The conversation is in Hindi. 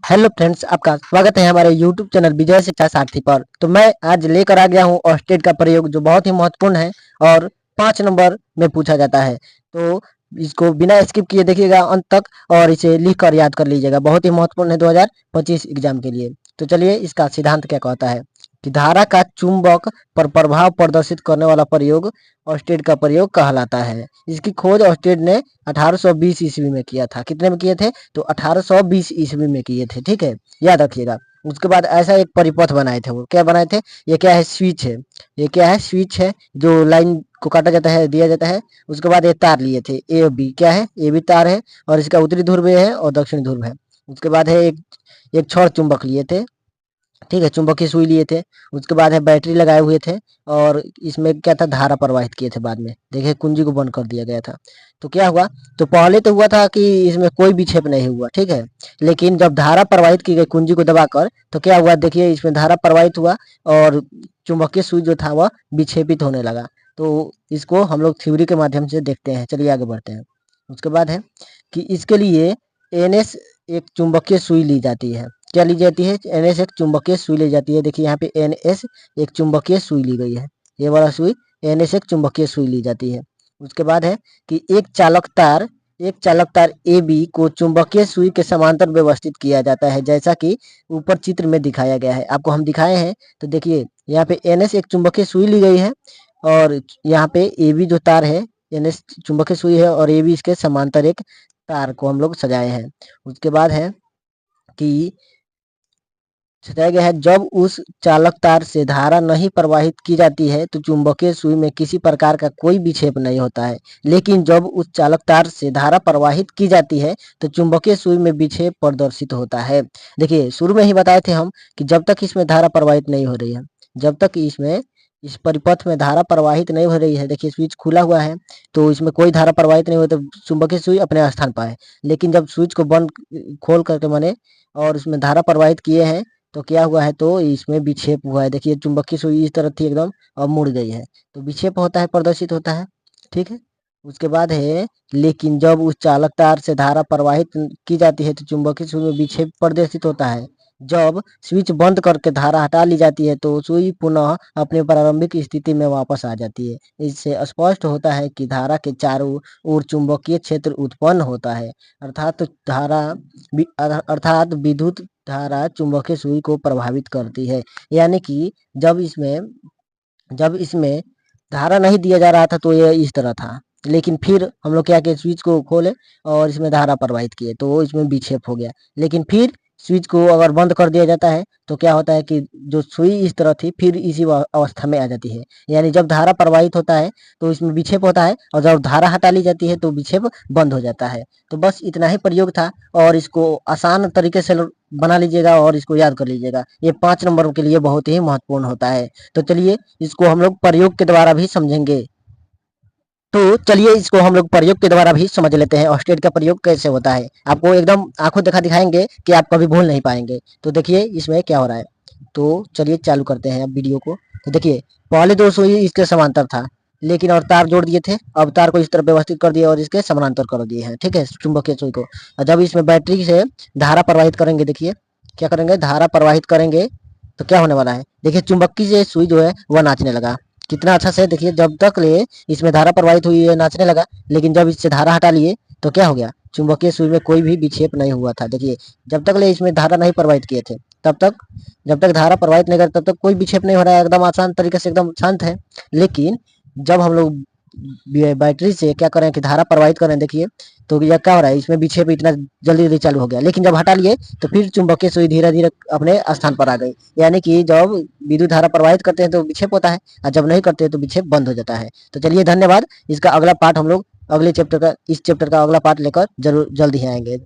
हेलो फ्रेंड्स, आपका स्वागत है हमारे यूट्यूब चैनल विजय शिक्षा सारथी पर। तो मैं आज लेकर आ गया हूँ ऑस्टेट का प्रयोग, जो बहुत ही महत्वपूर्ण है और 5 नंबर में पूछा जाता है। तो इसको बिना स्किप किए देखिएगा अंत तक और इसे लिख कर याद कर लीजिएगा। बहुत ही महत्वपूर्ण है 2025 एग्जाम के लिए। तो चलिए, इसका सिद्धांत क्या कहता है कि धारा का चुंबक पर प्रभाव प्रदर्शित करने वाला प्रयोग ऑस्टेट का प्रयोग कहलाता है। इसकी खोज ऑस्टेट ने 1820 ईस्वी में किया था। कितने में किए थे? तो 1820 ईस्वी में किए थे। ठीक है, याद रखिएगा। उसके बाद ऐसा एक परिपथ बनाए थे। वो क्या बनाए थे? ये क्या है? स्विच है। ये क्या है? स्विच है, जो लाइन को काटा जाता है, दिया जाता है। उसके बाद ये तार लिए थे, ए और बी। क्या है? ए बी तार है और इसका उत्तरी ध्रुव है और दक्षिणी ध्रुव है। उसके बाद है एक छड़ चुंबक लिए थे। ठीक है, चुंबकीय सुई लिए थे। उसके बाद है बैटरी लगाए हुए थे और इसमें क्या था? धारा प्रवाहित किए थे। बाद में देखिए कुंजी को बंद कर दिया गया था। तो क्या हुआ? तो पहले तो हुआ था कि इसमें कोई विक्षेप नहीं हुआ। ठीक है, लेकिन जब धारा प्रवाहित की गई कुंजी को दबाकर, तो क्या हुआ? देखिए, इसमें धारा प्रवाहित हुआ और चुंबकीय सुई जो था वह विक्षेपित होने लगा। तो इसको हम लोग थ्योरी के माध्यम से देखते हैं। चलिए आगे बढ़ते हैं। उसके बाद है कि इसके लिए एनएस एक चुंबकीय सुई ली जाती है। क्या ली जाती है? एनएस एक चुंबकीय सुई ली जाती है। देखिए यहाँ पे एनएस एक चुंबकीय सुई ली गई है। ये वाला सुई एनएस एक चुंबकीय सुई ली जाती है। उसके बाद है कि एक चालक तार ए बी को चुंबकीय सुई के समांतर व्यवस्थित किया जाता है, जैसा कि ऊपर चित्र में दिखाया गया है। आपको हम दिखाए हैं। तो देखिए यहाँ पे एनएस एक चुंबकीय सुई ली गई है और यहाँ पे ए बी जो तार है, एनएस चुंबकीय सुई है और ए बी इसके समांतर एक तार को हम लोग सजाए हैं। उसके बाद है कि सजाया गया है, जब उस चालक तार से धारा नहीं प्रवाहित की जाती है तो चुंबकीय सुई में किसी प्रकार का कोई विक्षेप नहीं होता है, लेकिन जब उस चालक तार से धारा प्रवाहित की जाती है तो चुंबकीय सुई में विक्षेप प्रदर्शित होता है। देखिए, शुरू में ही बताए थे हम कि जब तक इसमें धारा प्रवाहित नहीं हो रही है, जब तक इसमें इस परिपथ में धारा प्रवाहित नहीं हो रही है, देखिए स्विच खुला हुआ है तो इसमें कोई धारा प्रवाहित नहीं हो, तो चुंबकीय सुई अपने स्थान पर है। लेकिन जब स्विच को बंद खोल करके मैंने और उसमें धारा प्रवाहित किए हैं, तो क्या हुआ है? तो इसमें विक्षेप हुआ है। देखिए चुंबकीय सुई इस तरह थी एकदम, अब मुड़ गई है, तो विक्षेप होता है, प्रदर्शित होता है। ठीक है। उसके बाद है, लेकिन जब उस चालक तार से धारा प्रवाहित की जाती है तो चुंबकीय सुई में विक्षेप प्रदर्शित होता है। जब स्विच बंद करके धारा हटा ली जाती है तो सुई पुनः अपनी प्रारंभिक स्थिति में वापस आ जाती है। इससे स्पष्ट होता है कि धारा के चारों ओर चुंबकीय क्षेत्र उत्पन्न होता है, अर्थात अर्थात विद्युत धारा चुंबकीय सुई को प्रभावित करती है। यानी कि जब इसमें धारा नहीं दिया जा रहा था तो ये इस तरह था, लेकिन फिर हम लोग क्या किए? स्विच को खोले और इसमें धारा प्रवाहित किए तो इसमें विक्षेप हो गया। लेकिन फिर स्विच को अगर बंद कर दिया जाता है तो क्या होता है कि जो सुई इस तरह थी फिर इसी अवस्था में आ जाती है। यानी जब धारा प्रवाहित होता है तो इसमें विक्षेप होता है और जब धारा हटा ली जाती है तो विक्षेप बंद हो जाता है। तो बस इतना ही प्रयोग था और इसको आसान तरीके से बना लीजिएगा और इसको याद कर लीजिएगा। ये 5 नंबर के लिए बहुत ही महत्वपूर्ण होता है। तो चलिए, इसको हम लोग प्रयोग के द्वारा भी समझेंगे। तो चलिए, इसको हम लोग प्रयोग के द्वारा भी समझ लेते हैं, ऑस्टेट का प्रयोग कैसे होता है। आपको एकदम आंखों देखा दिखाएंगे कि आप कभी भूल नहीं पाएंगे। तो देखिए इसमें क्या हो रहा है। तो चलिए चालू करते हैं अब वीडियो को। तो देखिए, पहले दो सुई इसके समांतर था, लेकिन और तार जोड़ दिए थे। अब तार को इस तरह व्यवस्थित कर दिया और इसके समानांतर कर दिए हैं। ठीक है, चुंबकीय सुई को। और जब इसमें बैटरी से धारा प्रवाहित करेंगे, देखिए क्या करेंगे? धारा प्रवाहित करेंगे तो क्या होने वाला है? देखिए चुंबकीय सुई जो है वह नाचने लगा। कितना अच्छा से देखिए, जब तक ले इसमें धारा प्रवाहित हुई है नाचने लगा, लेकिन जब इससे धारा हटा लिए तो क्या हो गया? चुंबकीय सुई में कोई भी विक्षेप नहीं हुआ था। देखिए, जब तक ले इसमें धारा नहीं प्रवाहित किए थे तब तक, जब तक धारा प्रवाहित नहीं कर तब तक कोई विक्षेप नहीं हो रहा है, एकदम आसान तरीके से एकदम शांत है। लेकिन जब हम लोग बैटरी से क्या करें कि धारा प्रवाहित करें, देखिए तो यह क्या हो रहा है? इसमें विक्षेप इतना जल्दी जल्दी चालू हो गया। लेकिन जब हटा लिए तो फिर चुंबकीय सुई धीरे धीरे अपने स्थान पर आ गई। यानी कि जब विद्युत धारा प्रवाहित करते हैं तो विक्षेप होता है और जब नहीं करते तो विक्षेप बंद हो जाता है। तो चलिए धन्यवाद। इसका अगला पार्ट हम लोग इस चैप्टर का अगला पार्ट लेकर जरूर जल्द ही आएंगे।